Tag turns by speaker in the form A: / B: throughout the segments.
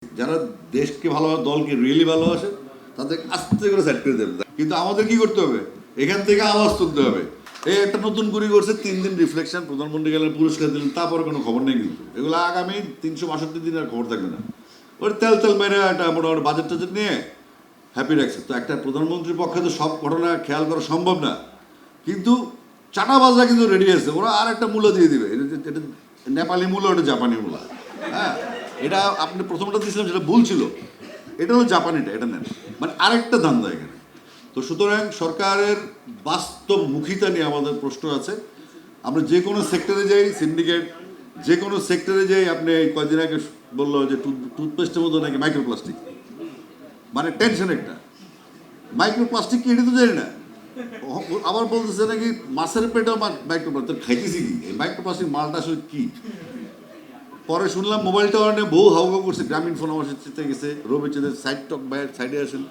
A: যারা দেশকে ভালোবাসে, দলকে রিয়েলি ভালোবাসে, তাদের আস্তে করে সেট করে দেবে। কিন্তু আমাদের কি করতে হবে? এখান থেকে আওয়াজ তুলতে হবে। এই একটা নতুন করে করছে 3 দিন রিফ্লেকশন, প্রধানমন্ত্রী গেলেন, পুরস্কার দিলেন, তারপরে কোনো খবর নেই। কিন্তু এগুলো আগামী 362 দিন আর খবর থাকবে না। ওর তেল তেল মেরে একটা মোটামুটি বাজেট টাজেট নিয়ে হ্যাপি রাখছে। তো একটা প্রধানমন্ত্রীর পক্ষে তো সব ঘটনা খেয়াল করা সম্ভব না, কিন্তু চাটাবাজরা কিন্তু রেডি আছে। ওরা আর একটা মূল্য দিয়ে দিবে। এটা নেপালি মূল্য, এটা জাপানি মূল্য। হ্যাঁ, এটা আপনি প্রথমটা দিয়েছিলাম, যেটা ভুল ছিল। এটা হলো জাপানিটা, এটা নেন। মানে আরেকটা ধান্দা এখানে। তো সুতরাং সরকারের বাস্তবমুখিতা নিয়ে আমাদের প্রশ্ন আছে। আমরা যে কোনো সেক্টরে যাই, সিন্ডিকেট, যে কোনো সেক্টরে যাই, আপনি কয়েকদিন আগে বললো যে টুথপেস্টের মতো নাকি মাইক্রোপ্লাস্টিক, মানে টেনশন একটা। মাইক্রোপ্লাস্টিক কি এটা তো জানি না। আবার বলতেছে নাকি মাছের পেটেও মাইক্রোপ্লাস্টিক। খাইতেছি কি এই মাইক্রোপ্লাস্টিক মালটা আসলে কি? পরে শুনলাম মোবাইলটা অনেক বউ হাউকাউ করছে, গ্রামীণ ফোন আমার সাথে গেছে, রবিচেদের সাইড টক ভাই সাইডে আসেন।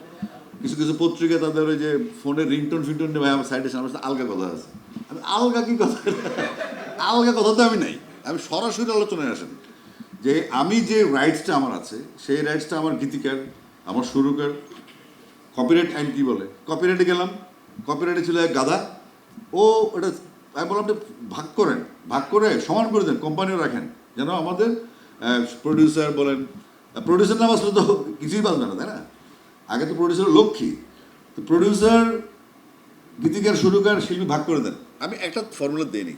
A: কিছু কিছু পত্রিকা তাদের ওই যে ফোনের রিংটোন ফিংটোন নিয়ে ভাই আমার সাইডে আমার সাথে আলগা কথা আছে। আমি আলগা কি কথা? আলগা কথা তো আমি নাই। আমি সরাসরি আলোচনায় আসেন যে আমি যে রাইটসটা আমার আছে, সেই রাইটসটা আমার গীতিকার, আমার সুরকার। কপিরাইট আইন কী বলে? কপিরাইটে গেলাম, কপিরাইটে ছিল এক গাধা। ও এটা আমি বললাম আপনি ভাগ করেন, ভাগ করে সমান করে দেন, কোম্পানিও রাখেন, যেন আমাদের প্রডিউসার বলেন, প্রডিউসার নাম আসলে তো কিছুই বাঁচবে না, তাই না? আগে তো প্রডিউসার লক্ষ্মী। তো প্রডিউসার, গীতিকার, সুরকার, শিল্পী ভাগ করে দেন। আমি একটা ফর্মুলা দিইনি,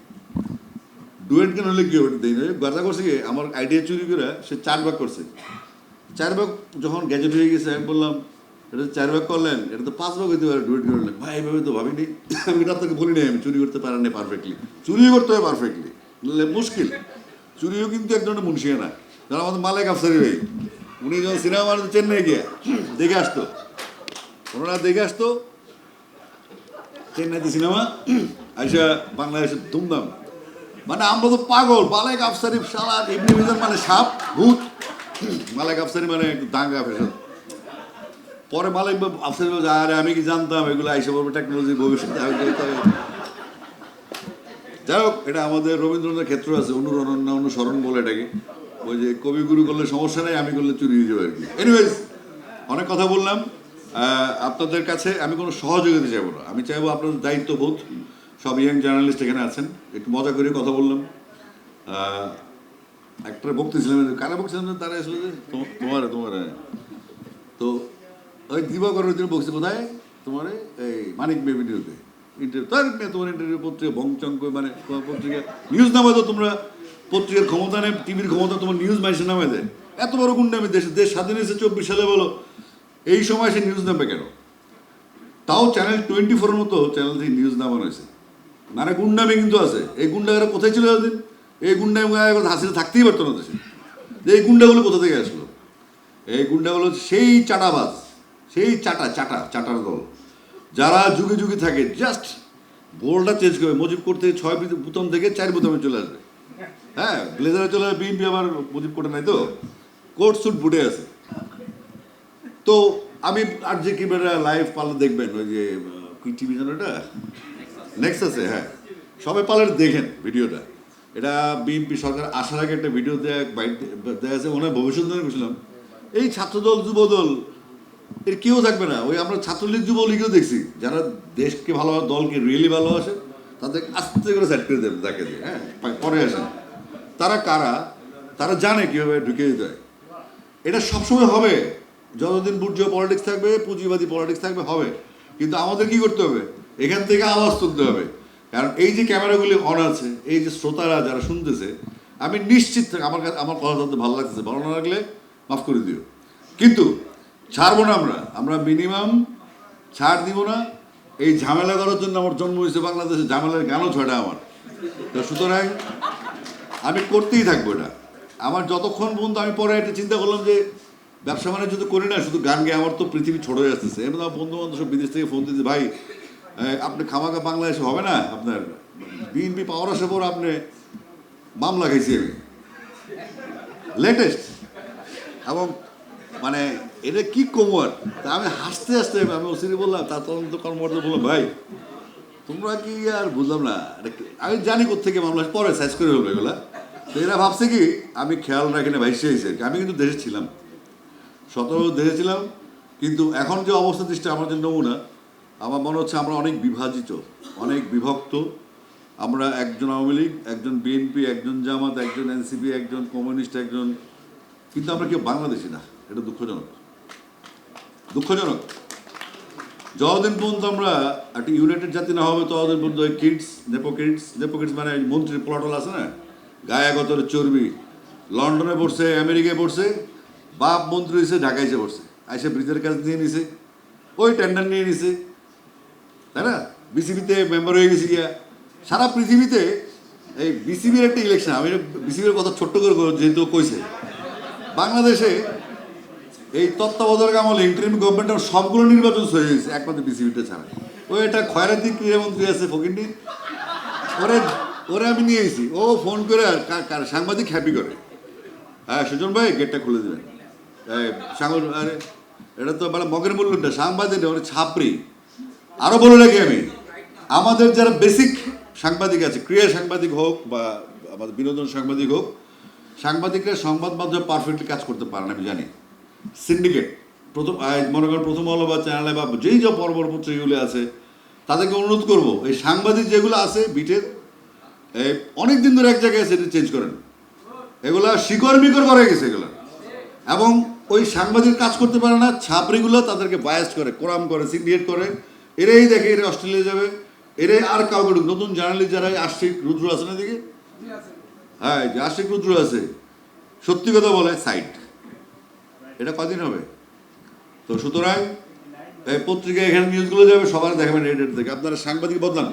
A: ডুয়েট কেন হলে কি হবে দিই না। গাঁজা করছে কি আমার আইডিয়া চুরি করে সে 4 ভাগ করছে। 4 ভাগ যখন গ্যাজেট হয়ে গেছে, আমি বললাম এটা 4 ভাগ করলেন, এটা তো 5 ভাগ হইতে পারে, ডুয়েট করলেন। ভাই এইভাবে তো ভাবিনি, আমি এটা আপনাকে বলি নাই, আমি চুরি করতে পারেন না পারফেক্টলি। চুরিও করতে হয় পারফেক্টলি, মুশকিল। চুরিও কিন্তু এক ধরনের মুন্সিয়া না। যারা আমাদের মালেক আফসারি ভাই, উনি যখন সিনেমা বানাতে চেন্নাই গিয়ে দেখে আসতো, ওনারা দেখে আসতো চেন্নাইতে সিনেমা, আইসা বাংলাদেশের ধুমধাম। মানে আমরা তো পাগল। মালেক আফসারি সালা এমনি মিজান মানে সাপ ভূত, মালেক আফসারি মানে একটু দাঙ্গা ফেসন। পরে মালিক আফসারি বলছে আরে আমি কি জানতাম এগুলো আইসা পড়বে টেকনোলজি ভবিষ্যতে। যাই হোক, এটা আমাদের রবীন্দ্রনাথের ক্ষেত্র আছে, অনুরণন না অনুসরণ বলে এটাকে। ওই যে কবিগুরু করলে সমস্যা নেই, আমি করলে চুরি হয়ে যাবে আর কি। এনিওয়েজ, অনেক কথা বললাম। আপনাদের কাছে আমি কোনো সহযোগিতা চাইবো না, আমি চাইবো আপনাদের দায়িত্ববোধ। সব ইয়াং জার্নালিস্ট এখানে আছেন, একটু মজা করে কথা বললাম। একটা বক্তৃছিলাম, কারা বক্তৃছিলাম তারা আসলে তোমার তোমার তো ওই দিবাকরের দিন বকছে কোথায় তোমার এই মানিক ভিডিওতে ইন্টারভিউ, তার তোমার ইন্টারভিউ পত্রিকা বংচঙ্ক, মানে তোমার পত্রিকা নিউজ নামে তো তোমরা পত্রিকার ক্ষমতা নেই, টিভির ক্ষমতা, তোমার নিউজ মাইসে নামে দেয়। এত বড় গুন্ডামি, দেশ স্বাধীন হয়েছে 24 সালে, বলো এই সময় সে নিউজ নামবে কেন? তাও চ্যানেল 24-এর মতো চ্যানেল থেকে নিউজ নামানো হয়েছে। মানে গুন্ডামি কিন্তু আছে। এই গুন্ডারা কোথায় ছিল এতদিন? এই গুন্ডামি হাসিতে থাকতেই পারতো না দেশে। এই গুন্ডাগুলো কোথা থেকে আসলো? এই গুন্ডাগুলো সেই চাটাবাজ, সেই চাটার দল, যারা যুগে যুগে থাকে। জাস্ট বোর্ডটা চেঞ্জ করবে, মুজিব করতে 6 বোতাম থেকে 4 বোতামে চলে আসবে। হ্যাঁ, ব্লেজারে চলে আসবে। বিএনপি আবার মুজিব কোটে নাই তো, কোট স্যুট বুটে আছে। তো আমি আর যে কি লাইভ পালে দেখবেন, ওই যে কি টিভি জানো এটা, নেক্সাসে, হ্যাঁ, সবাই পালের দেখেন ভিডিওটা। এটা বিএনপি সরকার আসার আগে একটা ভিডিও দেওয়া আছে, ওনার ভবিষ্যৎ নিয়ে বলছিলাম। এই ছাত্রদল, যুবদল, এর কেউ থাকবে না। ওই আমরা ছাত্রলীগ, যুবলীগও দেখছি, যারা দেশকে ভালোবাসে, দলকে রিয়েলি ভালোবাসে, তাদের আস্তে করে সেট করে দেবে তাকে দিয়ে। হ্যাঁ, পরে আসেন তারা কারা, তারা জানে কীভাবে ঢুকে দিতে হয়। এটা সবসময় হবে, যতদিন বুর্জীয় পলিটিক্স থাকবে, পুঁজিবাদী পলিটিক্স থাকবে, হবে। কিন্তু আমাদের কি করতে হবে? এখান থেকে আওয়াজ তুলতে হবে। কারণ এই যে ক্যামেরাগুলি অন আছে, এই যে শ্রোতারা যারা শুনতেছে, আমি নিশ্চিত থাকি আমার কাছে, আমার কথা বলতে ভালো লাগতেছে, ভালো না লাগলে মাফ করে দিও। কিন্তু ছাড়বো না, আমরা মিনিমাম ছাড় দিব না। এই ঝামেলা করার জন্য আমার জন্ম হয়েছে বাংলাদেশে, ঝামেলার গানও ছড়া আমার। তো সুতরাং আমি করতেই থাকবো এটা। আমার যতক্ষণ পর্যন্ত, আমি পরে একটা চিন্তা করলাম যে ব্যবসা বাণিজ্য তো করি না, শুধু গান গেয়ে আমার তো পৃথিবী ছোট হয়ে আসতেছে। এমন আমার বন্ধু বান্ধব সব বিদেশ থেকে ফোন দিতে, ভাই আপনি খামাখা বাংলাদেশে হবে না, আপনার বিএনপি পাওয়ার আসার পর আপনি মামলা খাইছি আমি লেটেস্ট। এবং মানে এটা কি কোমর, তা আমি হাসতে হাসতে আমি ওসিরি বললাম, তার তদন্ত কর্মকর্তা বললাম, ভাই তোমরা কি আর বুঝলাম না, আমি জানি কোথেকে মামলা, পরে সাইজ করে হলো এগুলা। তো এরা ভাবছে কি আমি খেয়াল রাখি না, ভাইসে হয়েছে। আমি কিন্তু দেশে ছিলাম, 17 দেখেছিলাম, কিন্তু এখন যে অবস্থা দৃষ্টি আমার যে নমুনা, আমার মনে হচ্ছে আমরা অনেক বিভাজিত, অনেক বিভক্ত। আমরা একজন আওয়ামী লীগ, একজন বিএনপি, একজন জামাত, একজন এনসিপি, একজন কমিউনিস্ট, একজন, কিন্তু আমরা কেউ বাংলাদেশি না। এটা দুঃখজনক, দুঃখজনক। যতদিন পর্যন্ত আমরা একটা ইউনাইটেড জাতি না হবে, ততদিন পর্যন্ত ওই কিডস, নেপো কিডস মানে মন্ত্রীর প্লটল আছে না, গায়ে গতরে চর্বি, লন্ডনে পড়ছে, আমেরিকায় পড়ছে, বাপ মন্ত্রী এসে ঢাকায় এসে পড়ছে, আইসে ব্রিজের কাজ নিয়ে নিছে, ওই টেন্ডার নিয়ে নিছে, তাই না? বিসিবিতে মেম্বার হয়ে গেছি গিয়া। সারা পৃথিবীতে এই বিসিবির একটা ইলেকশন, আমি বিসিবির কথা ছোট্ট করে যেহেতু কইছে, বাংলাদেশে এই তত্ত্বাবধায়ক আমলে ইন্টারিম গভর্নমেন্টের সবগুলো নির্বাচন হয়ে গেছে একমাত্র বিসিবিটা ছাড়া। ওই একটা খয়রাতি ক্রীড়ামন্ত্রী আছে ফকিন্ডি, ওরে ওরে আমি নিয়ে এসেছি, ও ফোন করে সাংবাদিক হ্যাপি করে, হ্যাঁ সুজন ভাই গেটটা খুলে দেবেন, আরে এটা তো মানে মগের মূল্যটা সাংবাদিক ওরে ছাপরি। আরও বলে রাখি আমি, আমাদের যারা বেসিক সাংবাদিক আছে, ক্রীড়া সাংবাদিক হোক বা আমাদের বিনোদন সাংবাদিক হোক, সাংবাদিকরা সংবাদ মাধ্যমে পারফেক্টলি কাজ করতে পারে না আমি জানি। সিন্ডিকেট মনে করেন প্রথম আলো বা চ্যানেলে বা যেই যে পরপর পত্রিকাগুলো আছে, তাদেরকে অনুরোধ করব এই সাংবাদিক যেগুলো আছে বিটের, অনেক দিন ধরে এক জায়গায় আছে, এটা চেঞ্জ করেন। এগুলা শিকড় মিকর করে গেছে এগুলো, এবং ওই সাংবাদিক কাজ করতে পারে না, ছাপড়িগুলো তাদেরকে বায়াস করে, কোরাম করে, সিন্ডিকেট করে, এরাই দেখে এরা অস্ট্রেলিয়া যাবে, এরাই আর কাউকে নতুন জার্নালিস্ট যারা আশিক রুদ্র আছে না দিকে, হ্যাঁ যে আশিক রুদ্র আছে, সত্যি কথা বলে সাইট, এটা কদিন হবে? তো সুতরাং এই পত্রিকা এখানে নিউজগুলো যাবে, সবার দেখাবেন রেড থেকে, আপনারা সাংবাদিক বদলান।